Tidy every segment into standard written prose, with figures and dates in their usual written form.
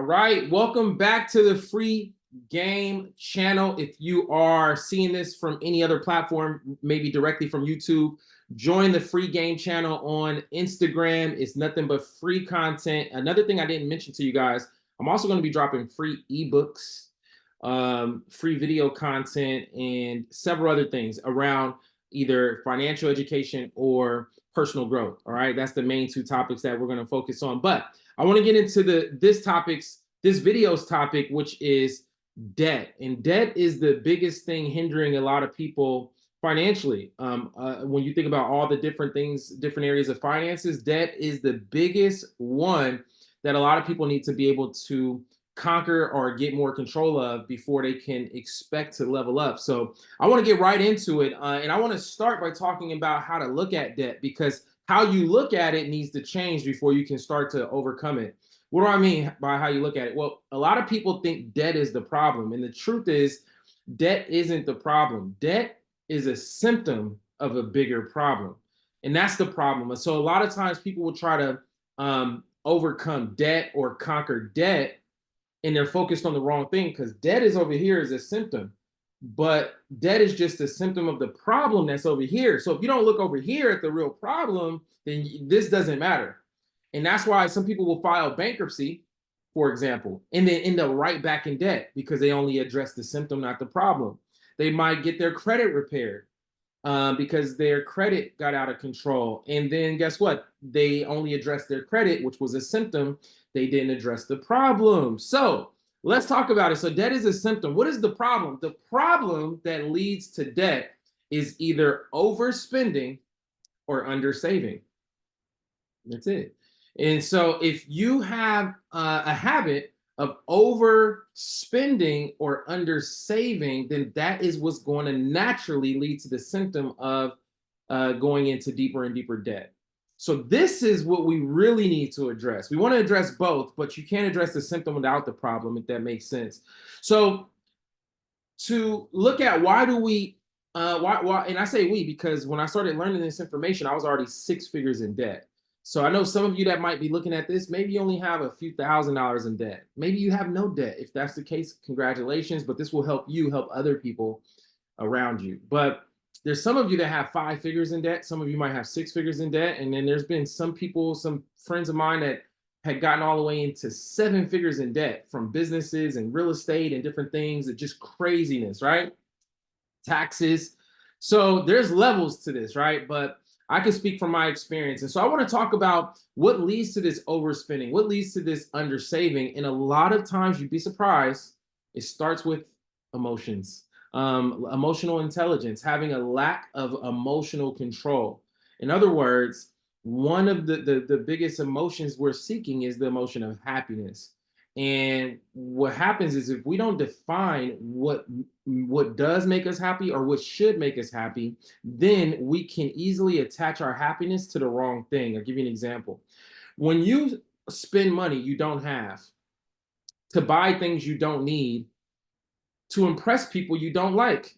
right, welcome back to the Free Game channel. If you are seeing this from any other platform, maybe directly from YouTube, join the Free Game channel on Instagram. It's nothing but free content. Another thing I didn't mention to you guys, I'm also going to be dropping free ebooks, free video content, and several other things around either financial education or personal growth. All right, that's the main two topics that we're going to focus on. But I want to get into this video's topic, which is debt. And debt is the biggest thing hindering a lot of people financially. When you think about all the different things, different areas of finances, debt is the biggest one that a lot of people need to be able to conquer or get more control of before they can expect to level up. So I want to get right into it. And I want to start by talking about how to look at debt, because how you look at it needs to change before you can start to overcome it. What do I mean by how you look at it? Well, a lot of people think debt is the problem. And the truth is, debt isn't the problem. Debt is a symptom of a bigger problem. And that's the problem. And so a lot of times people will try to overcome debt or conquer debt, and they're focused on the wrong thing, because debt is over here as a symptom, but debt is just a symptom of the problem that's over here. So if you don't look over here at the real problem, then this doesn't matter. And that's why some people will file bankruptcy, for example, and then end up right back in debt because they only address the symptom, not the problem. They might get their credit repaired because their credit got out of control. And then guess what? They only addressed their credit, which was a symptom. They didn't address the problem. So let's talk about it. So debt is a symptom. What is the problem? The problem that leads to debt is either overspending or undersaving. That's it. And so if you have a habit of overspending or undersaving, then that is what's going to naturally lead to the symptom of going into deeper and deeper debt. So this is what we really need to address. We want to address both, but you can't address the symptom without the problem, if that makes sense. So to look at why do we, why, and I say we because when I started learning this information, I was already 6 figures in debt. So I know some of you that might be looking at this, maybe you only have a few $1,000s in debt. Maybe you have no debt. If that's the case, congratulations, but this will help you help other people around you. But there's some of you that have 5 figures in debt. Some of you might have 6 figures in debt. And then there's been some people, some friends of mine that had gotten all the way into 7 figures in debt from businesses and real estate and different things. It's just craziness, right? Taxes. So there's levels to this, right? But I can speak from my experience. And so I want to talk about what leads to this overspending, what leads to this undersaving. And a lot of times you'd be surprised, it starts with emotions, emotional intelligence, having a lack of emotional control. In other words, one of the biggest emotions we're seeking is the emotion of happiness. And what happens is if we don't define what does make us happy or what should make us happy, then we can easily attach our happiness to the wrong thing. I'll give you an example. When you spend money you don't have to buy things you don't need, to impress people you don't like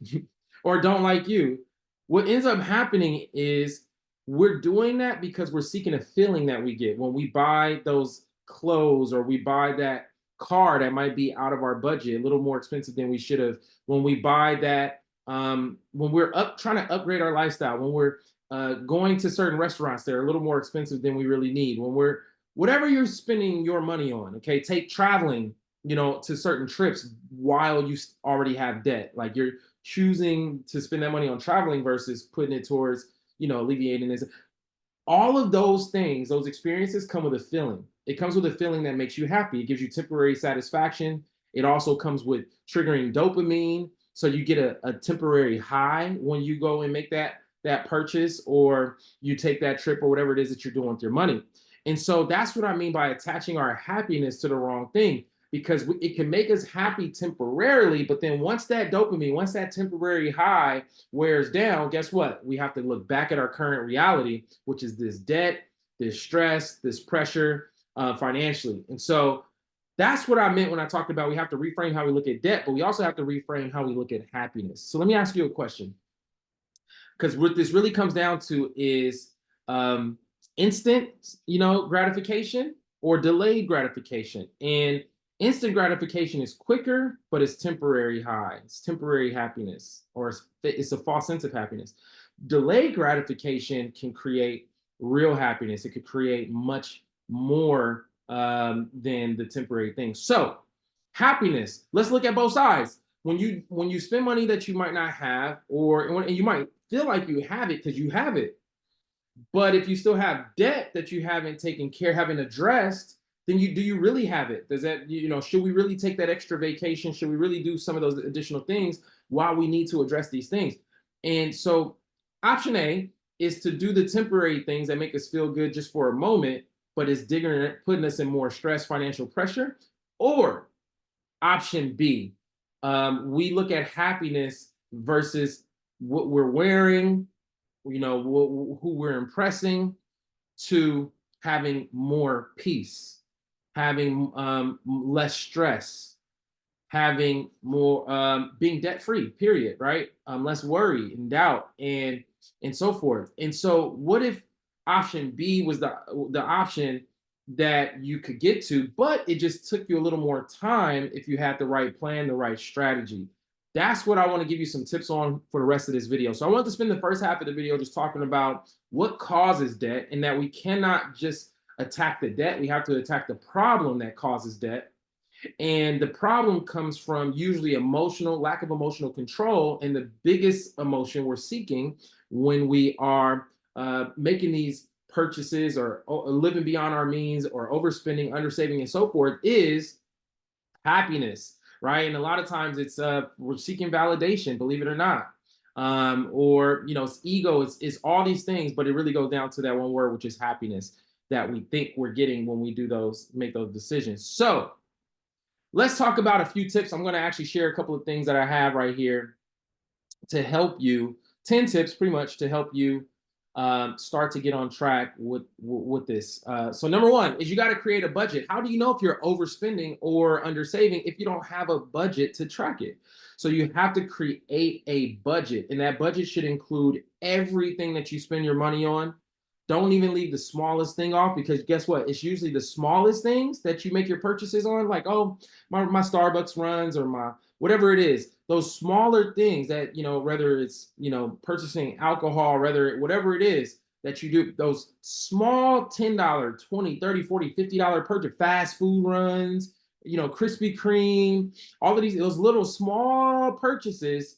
or don't like you, what ends up happening is we're doing that because we're seeking a feeling that we get when we buy those clothes, or we buy that car that might be out of our budget, a little more expensive than we should have. When we buy that, when we're trying to upgrade our lifestyle, when we're going to certain restaurants that are a little more expensive than we really need, when we're whatever you're spending your money on, okay, take traveling, to certain trips while you already have debt. Like you're choosing to spend that money on traveling versus putting it towards, alleviating this. All of those things, those experiences come with a feeling. It comes with a feeling that makes you happy. It gives you temporary satisfaction. It also comes with triggering dopamine. So you get a temporary high when you go and make that purchase, or you take that trip, or whatever it is that you're doing with your money. And so that's what I mean by attaching our happiness to the wrong thing, because it can make us happy temporarily, but then once that dopamine, once that temporary high wears down, guess what? We have to look back at our current reality, which is this debt, this stress, this pressure financially. And so that's what I meant when I talked about we have to reframe how we look at debt, but we also have to reframe how we look at happiness. So let me ask you a question, because what this really comes down to is instant, gratification or delayed gratification. And Instant gratification is quicker, but it's temporary high. It's temporary happiness, or it's a false sense of happiness. Delayed gratification can create real happiness. It could create much more than the temporary thing. So, happiness. Let's look at both sides. When you spend money that you might not have, and you might feel like you have it because you have it, but if you still have debt that you haven't taken care, haven't addressed, then do you really have it? Does that, should we really take that extra vacation? Should we really do some of those additional things while we need to address these things? And so option A is to do the temporary things that make us feel good just for a moment, but is putting us in more stress, financial pressure. Or option B, we look at happiness versus what we're wearing, who we're impressing, to having more peace, having less stress, having more being debt free, period, right? Less worry and doubt and so forth. And so what if option B was the option that you could get to, but it just took you a little more time if you had the right plan, the right strategy? That's what I want to give you some tips on for the rest of this video. So I want to spend the first half of the video just talking about what causes debt, and that we cannot just attack the debt. We have to attack the problem that causes debt. And the problem comes from usually lack of emotional control. And the biggest emotion we're seeking when we are making these purchases or living beyond our means or overspending, undersaving, and so forth is happiness, right? And a lot of times it's we're seeking validation, believe it or not. Or it's ego, it's all these things, but it really goes down to that one word, which is happiness, that we think we're getting when we make those decisions. So let's talk about a few tips. I'm going to actually share a couple of things that I have right here to help you. 10 tips pretty much to help you start to get on track with this. So number one is you got to create a budget. How do you know if you're overspending or undersaving if you don't have a budget to track it? So you have to create a budget, and that budget should include everything that you spend your money on. Don't even leave the smallest thing off, because guess what? It's usually the smallest things that you make your purchases on, like, oh, my Starbucks runs, or my whatever it is. Those smaller things that, whether it's, purchasing alcohol, whatever it is that you do, those small $10, $20, $30, $40, $50 purchase, fast food runs, Krispy Kreme, all of those little small purchases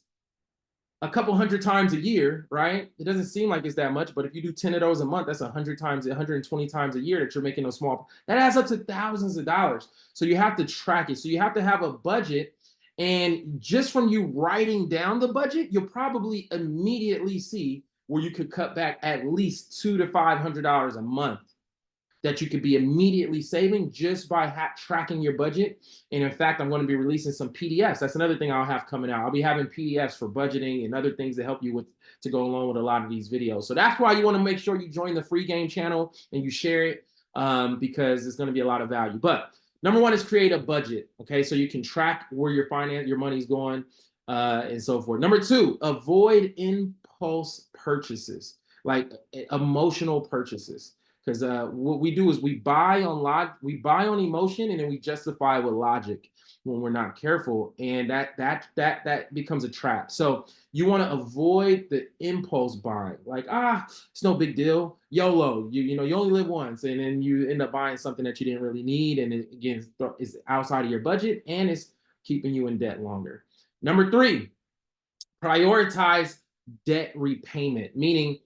a couple hundred times a year, right? It doesn't seem like it's that much, but if you do 10 of those a month, that's 100 times, 120 times a year that you're making those small, that adds up to thousands of dollars. So you have to track it. So you have to have a budget. And just from you writing down the budget, you'll probably immediately see where you could cut back at least $200 to $500 a month that you could be immediately saving just by tracking your budget. And in fact, I'm going to be releasing some PDFs. That's another thing I'll have coming out. I'll be having PDFs for budgeting and other things to help you to go along with a lot of these videos. So that's why you want to make sure you join the free game channel and you share it, because it's going to be a lot of value. But number one is create a budget. Okay, so you can track where your money's going, and so forth. Number two, avoid impulse purchases, like emotional purchases. Because what we do is we buy on emotion, and then we justify with logic when we're not careful, and that becomes a trap. So you want to avoid the impulse buying, like, it's no big deal, YOLO. You only live once, and then you end up buying something that you didn't really need, and it, again, is outside of your budget, and it's keeping you in debt longer. Number three, prioritize debt repayment, meaning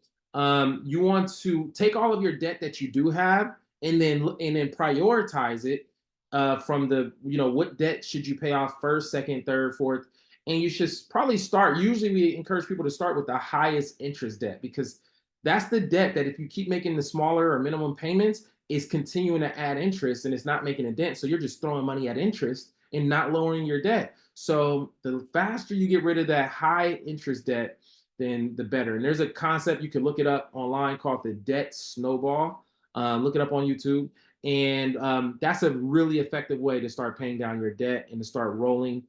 you want to take all of your debt that you do have, and then prioritize it from the, what debt should you pay off first, second, third, fourth. And you should probably start, usually we encourage people to start with the highest interest debt, because that's the debt that if you keep making the smaller or minimum payments, is continuing to add interest, and it's not making a dent. So you're just throwing money at interest and not lowering your debt. So the faster you get rid of that high interest debt, then the better. And there's a concept, you can look it up online, called the debt snowball. Look it up on YouTube. And that's a really effective way to start paying down your debt and to start rolling.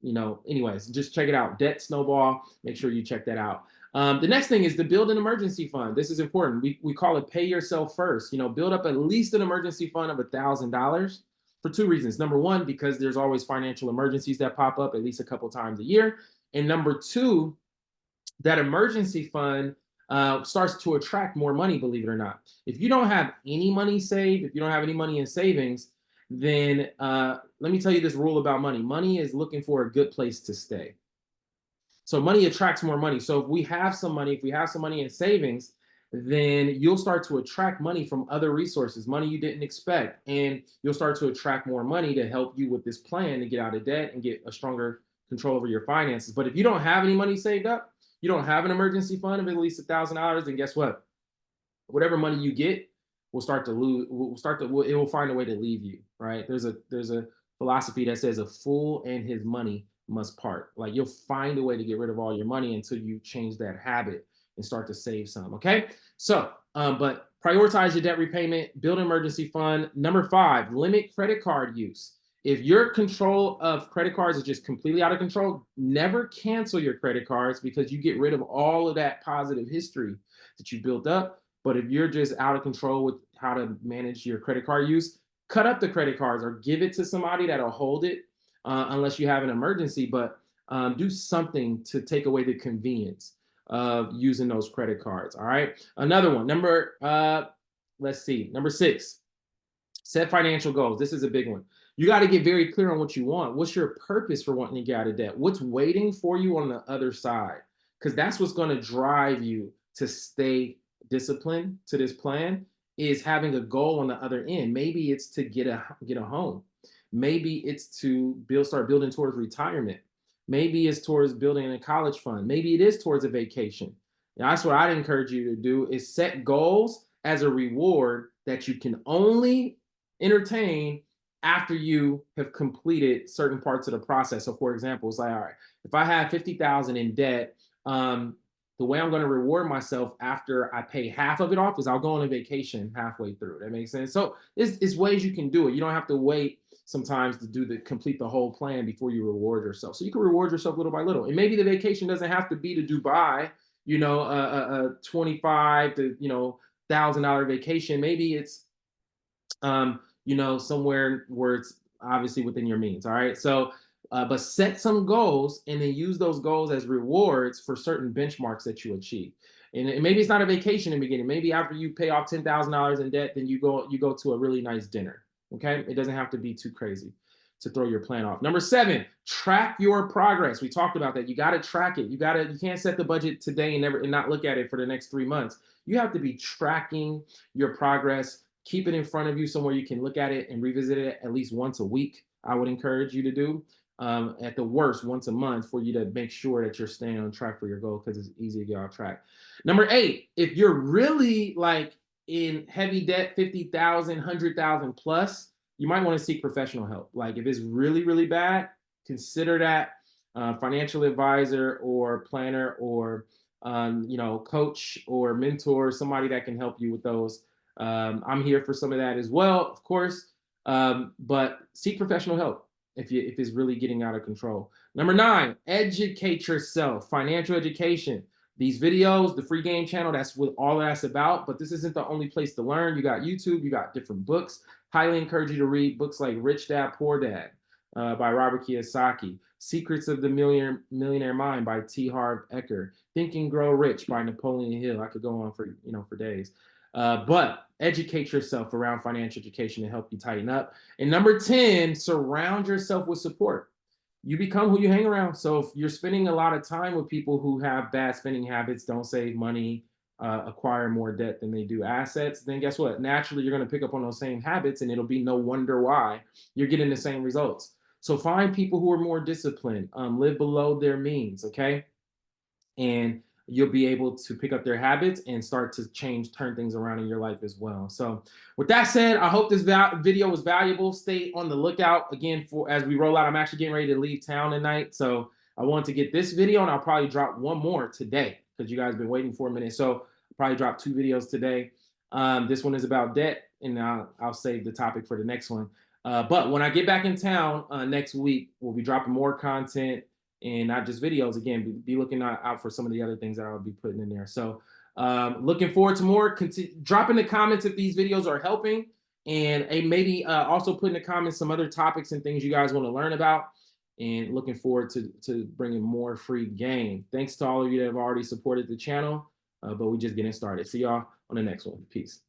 Anyways, just check it out. Debt snowball. Make sure you check that out. The next thing is to build an emergency fund. This is important. We call it pay yourself first. Build up at least an emergency fund of $1,000 for two reasons. Number one, because there's always financial emergencies that pop up at least a couple times a year. And number two, that emergency fund starts to attract more money, believe it or not. If you don't have any money saved, if you don't have any money in savings, then let me tell you this rule about money. Money is looking for a good place to stay. So money attracts more money. So if we have some money, if we have some money in savings, then you'll start to attract money from other resources, money you didn't expect. And you'll start to attract more money to help you with this plan to get out of debt and get a stronger control over your finances. But if you don't have any money saved up, you don't have an emergency fund of at least $1,000, then guess what? Whatever money you get will start to lose, it will find a way to leave you, right? There's a philosophy that says a fool and his money must part. Like you'll find a way to get rid of all your money until you change that habit and start to save some. Okay. So, but prioritize your debt repayment, build an emergency fund. Number 5, limit credit card use. If your control of credit cards is just completely out of control, never cancel your credit cards because you get rid of all of that positive history that you built up. But if you're just out of control with how to manage your credit card use, cut up the credit cards or give it to somebody that'll hold it unless you have an emergency. But do something to take away the convenience of using those credit cards. All right. Another one, let's see, number 6, set financial goals. This is a big one. You got to get very clear on what you want. What's your purpose for wanting to get out of debt? What's waiting for you on the other side? Because that's what's going to drive you to stay disciplined to this plan, is having a goal on the other end. Maybe it's to get a home. Maybe it's to start building towards retirement. Maybe it's towards building a college fund. Maybe it is towards a vacation. Now, that's what I'd encourage you to do, is set goals as a reward that you can only entertain after you have completed certain parts of the process. So for example, it's like, all right, if I have 50,000 in debt, the way I'm going to reward myself after I pay half of it off is I'll go on a vacation halfway through. That makes sense. So it's ways you can do it. You don't have to wait sometimes to complete the whole plan before you reward yourself. So you can reward yourself little by little. And maybe the vacation doesn't have to be to Dubai, a 25 to $1,000 vacation. Maybe it's somewhere where it's obviously within your means. All right. So but set some goals and then use those goals as rewards for certain benchmarks that you achieve. And maybe it's not a vacation in the beginning. Maybe after you pay off $10,000 in debt, then you go to a really nice dinner. Okay. It doesn't have to be too crazy to throw your plan off. Number 7, track your progress. We talked about that. You got to track it. You can't set the budget today and not look at it for the next 3 months. You have to be tracking your progress. Keep it in front of you somewhere you can look at it and revisit it at least once a week. I would encourage you to do. At the worst, once a month, for you to make sure that you're staying on track for your goal, because it's easy to get off track. Number 8, if you're really like in heavy debt, 50,000, 100,000 plus, you might want to seek professional help. Like if it's really, really bad, consider that financial advisor or planner or coach or mentor, somebody that can help you with those. I'm here for some of that as well, of course, but seek professional help if it's really getting out of control. Number 9, educate yourself. Financial education. These videos, the Free Game channel, that's what all that's about. But this isn't the only place to learn. You got YouTube, you got different books. Highly encourage you to read books like Rich Dad, Poor Dad by Robert Kiyosaki. Secrets of the Millionaire Mind by T. Harv Eker. Think and Grow Rich by Napoleon Hill. I could go on for days. But educate yourself around financial education to help you tighten up. And number 10, surround yourself with support. You become who you hang around. So if you're spending a lot of time with people who have bad spending habits, don't save money, acquire more debt than they do assets, then guess what? Naturally, you're going to pick up on those same habits, and it'll be no wonder why you're getting the same results. So find people who are more disciplined, live below their means, okay? And you'll be able to pick up their habits and start to turn things around in your life as well. So with that said, I hope this video was valuable. Stay on the lookout again as we roll out. I'm actually getting ready to leave town tonight. So I want to get this video, and I'll probably drop one more today because you guys have been waiting for a minute. So I'll probably drop 2 videos today. This one is about debt, and I'll save the topic for the next one. But when I get back in town next week, we'll be dropping more content and not just videos. Again, be looking out for some of the other things that I'll be putting in there. So looking forward to more. Drop in the comments if these videos are helping, and maybe also put in the comments some other topics and things you guys want to learn about. And looking forward to bringing more free game. Thanks to all of you that have already supported the channel, but we're just getting started. See y'all on the next one. Peace.